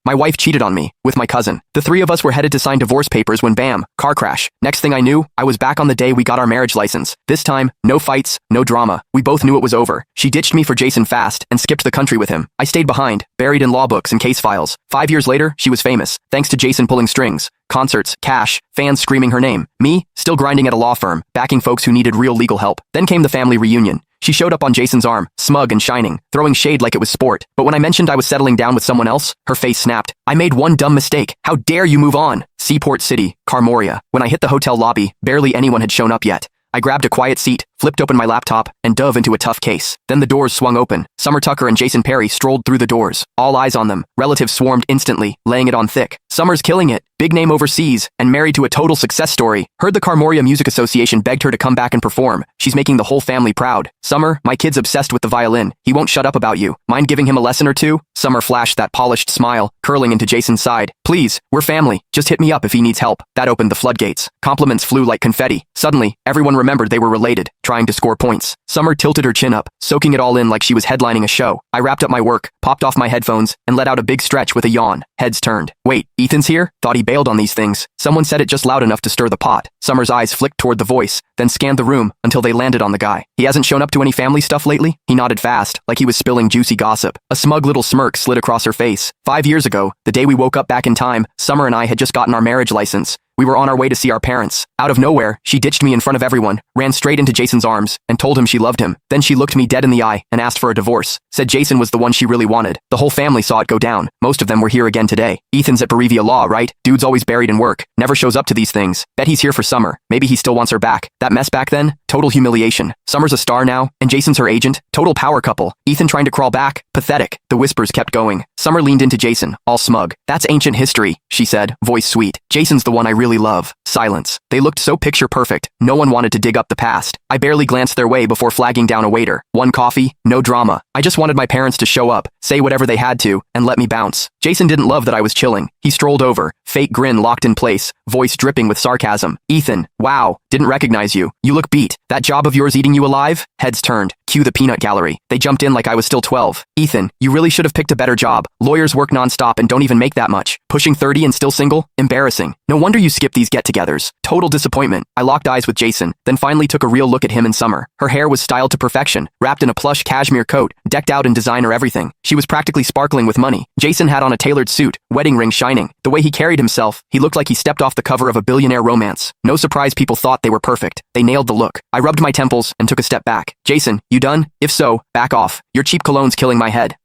My wife cheated on me, with my cousin. The three of us were headed to sign divorce papers when bam, car crash. Next thing I knew, I was back on the day we got our marriage license. This time, no fights, no drama. We both knew it was over. She ditched me for Jason fast and skipped the country with him. I stayed behind, buried in law books and case files. 5 years later, she was famous, thanks to Jason pulling strings. Concerts, cash, fans screaming her name. Me, still grinding at a law firm, backing folks who needed real legal help. Then came the family reunion. She showed up on Jason's arm, smug and shining, throwing shade like it was sport. But when I mentioned I was settling down with someone else, her face snapped. I made one dumb mistake. How dare you move on? Seaport City, Carmoria. When I hit the hotel lobby, barely anyone had shown up yet. I grabbed a quiet seat, flipped open my laptop, and dove into a tough case. Then the doors swung open. Summer Tucker and Jason Perry strolled through the doors. All eyes on them. Relatives swarmed instantly, laying it on thick. Summer's killing it. Big name overseas, and married to a total success story. Heard the Carmoria Music Association begged her to come back and perform. She's making the whole family proud. Summer, my kid's obsessed with the violin. He won't shut up about you. Mind giving him a lesson or two? Summer flashed that polished smile, curling into Jason's side. Please, we're family. Just hit me up if he needs help. That opened the floodgates. Compliments flew like confetti. Suddenly, everyone remembered they were related, trying to score points. Summer tilted her chin up, soaking it all in like she was headlining a show. I wrapped up my work, popped off my headphones, and let out a big stretch with a yawn. Heads turned. Wait, Ethan's here? Thought he bailed on these things. Someone said it just loud enough to stir the pot. Summer's eyes flicked toward the voice, then scanned the room until they landed on the guy. He hasn't shown up to any family stuff lately? He nodded fast, like he was spilling juicy gossip. A smug little smirk slid across her face. 5 years ago, the day we woke up back in time, Summer and I had just gotten our marriage license. We were on our way to see our parents. Out of nowhere, she ditched me in front of everyone, ran straight into Jason's arms, and told him she loved him. Then she looked me dead in the eye and asked for a divorce. Said Jason was the one she really wanted. The whole family saw it go down. Most of them were here again today. Ethan's at Berevia Law, right? Dude's always buried in work. Never shows up to these things. Bet he's here for Summer. Maybe he still wants her back. That mess back then? Total humiliation. Summer's a star now, and Jason's her agent. Total power couple. Ethan trying to crawl back? Pathetic. The whispers kept going. Summer leaned into Jason, all smug. That's ancient history, she said, voice sweet. Jason's the one I really love. Silence. They looked so picture perfect. No one wanted to dig up the past. I barely glanced their way before flagging down a waiter. One coffee, no drama. I just wanted my parents to show up, say whatever they had to, and let me bounce. Jason didn't love that I was chilling. He strolled over, fake grin locked in place, voice dripping with sarcasm. Ethan, wow, didn't recognize you. You look beat. That job of yours eating you alive? Heads turned. Cue the peanut gallery. They jumped in like I was still 12. Ethan, you really should have picked a better job. Lawyers work nonstop and don't even make that much. Pushing 30 and still single? Embarrassing. No wonder you skip these get-togethers. Total disappointment. I locked eyes with Jason, then finally took a real look at him and Summer. Her hair was styled to perfection, wrapped in a plush cashmere coat, decked out in designer everything. She was practically sparkling with money. Jason had on a tailored suit, wedding ring shining. The way he carried himself, he looked like he stepped off the cover of a billionaire romance. No surprise people thought they were perfect. They nailed the look. I rubbed my temples and took a step back. Jason, you done? If so, back off. Your cheap cologne's killing my head.